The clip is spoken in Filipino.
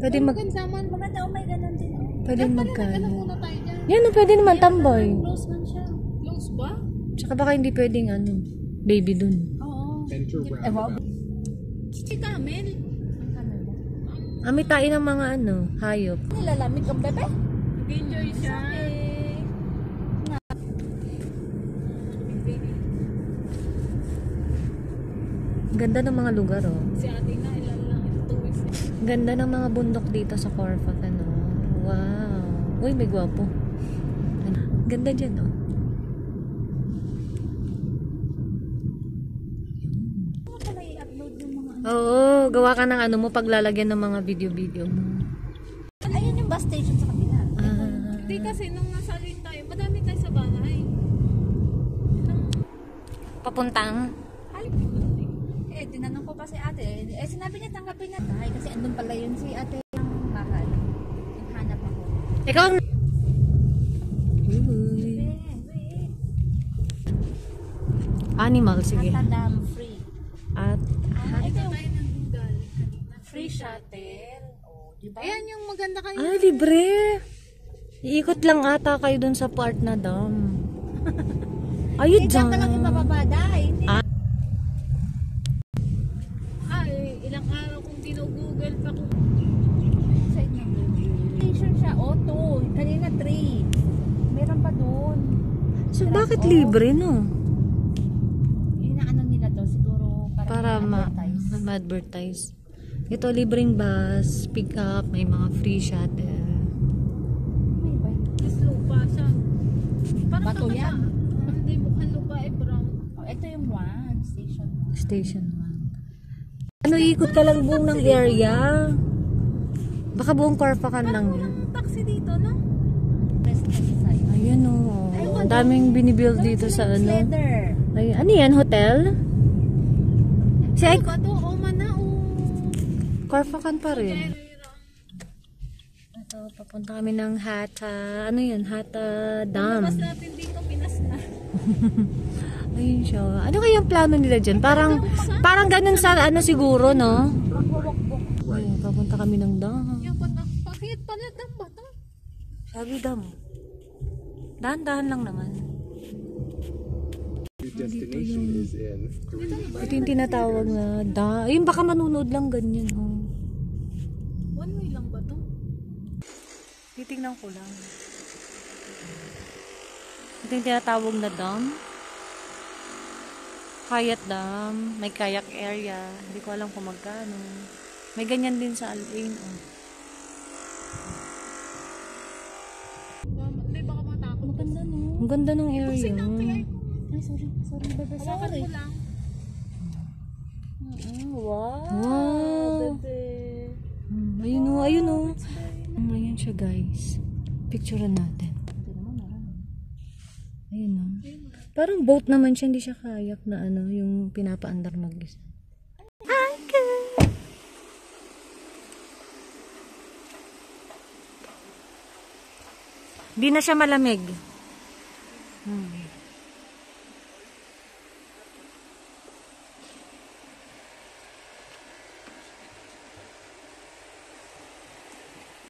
Pwede mag... Maganda, oh, may ganun din. Pwede magkano. Muna tayo dyan. Yan, pwede naman tambay. Close man siya. Close ba? Tsaka baka hindi pwedeng ano, baby dun. Oo. Wow. Si Camel. Amitain ng mga ano, hayop. Nilalamig ang bebe? Enjoy siya. Ganda ng mga lugar, oh. Si ate na, ilan lang. 2 weeks. Ganda ng mga bundok dito sa Corfac, ano. Wow. Uy, may gwapo. Ganda dyan, oh. Oo, gawa ka ng ano mo paglalagyan ng mga video-video mo. Ayun yung bus station sa kabila. Hindi kasi nung nasa alin tayo, madami tayo sa bahay. Papuntang? Tinanong ko pa si ate. Sinabi niya tanggapin na tayo kasi andun pala yun si ate yung bahay. Yung hanap ako. Ikaw ang... Animal, sige. Dam free. At... Ito yung Tayo ng Google. free shuttle. Oh, di ba? Ayan yung maganda kayo. Ah, libre. Iikot lang ata kayo dun sa part na dam. Ayun Diyan ka lang dyan. yung mababada. Hindi. Ilang araw kung dinugugol pa ko. Side ng station siya. Oh, 2. Kanina 3. Meron pa doon. So, bakit libre, no? Inaano nila to siguro Para ma-advertise. ma-advertise. Ito, libreng bus, pick up, may mga free shuttle. May bike. Is lupa siya. Parang Bato baka yan. siya. Hindi mukhang lupa eh, brown. Oh, ito yung 1 station. Station 1. Ano, ikot ka lang buong ng area. Baka buong Corfacan lang yun. Walang taxi dito, no? Rest of the side. Ayun, oh. Ang daming binibuild dito sa ano. Leather. Ay, ano yan? Hotel? Si Ano ba to? O man na, o. Corfacan pa rin. Ito, papunta kami ng Hatta. Ano yun? Hatta Dam. Mas natin dito, Pinas na. Ayun siya. Ano kayang plano nila dyan? Parang ganun sa ano siguro, no? Ayun, papunta kami ng dam. Yung pakit pala ng bata. Sabi dam. Dahan-dahan lang naman. Destination is in Ito yung tinatawag na ayun, baka manunood lang ganyan. Oh. One way lang ba to? Titingnan ko lang. Ito yung tinatawag na dam. Kayak dam. May kayak area. Hindi ko alam kung magkano. May ganyan din sa Al-Ain. Oh. Hindi, baka matakot. Maganda no. Ang ganda ng area. Ay, sorry. Sorry, bebe. Hawakan Sorry. mo lang. Wow. Wow. Bebe. Ayun o, ayun o. Ayan siya guys. Picturean natin. Ito naman marami. Ayun o. Parang boat naman siya, hindi siya kayak na ano, yung pinapaandar mag-isa. Hi guys! Di na siya malamig.